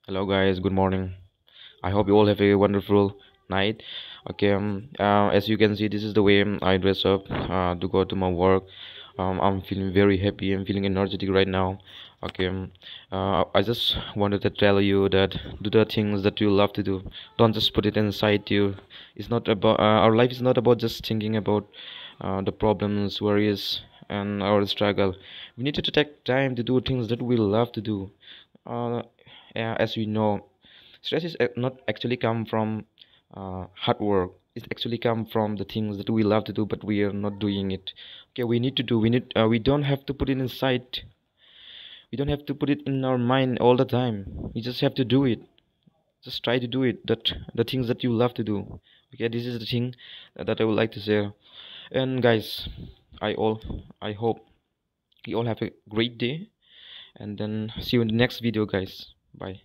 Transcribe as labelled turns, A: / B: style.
A: Hello guys, good morning. I hope you all have a wonderful night. Okay, as you can see, this is the way I dress up to go to my work. I'm feeling very happy. I'm feeling energetic right now. Okay, I just wanted to tell you that do the things that you love to do. Don't just put it inside you. It's not about our life is not about just thinking about the problems, worries, and our struggle. We need to take time to do things that we love to do. Uh, yeah, as we know, stress is not actually come from hard work. It actually come from the things that we love to do, but we are not doing it. Okay, we need to do. We need. We don't have to put it inside. We don't have to put it in our mind all the time. You just have to do it. Just try to do it. That the things that you love to do. Okay, this is the thing that I would like to say. And guys, I all I hope you all have a great day. And then see you in the next video, guys. Bye.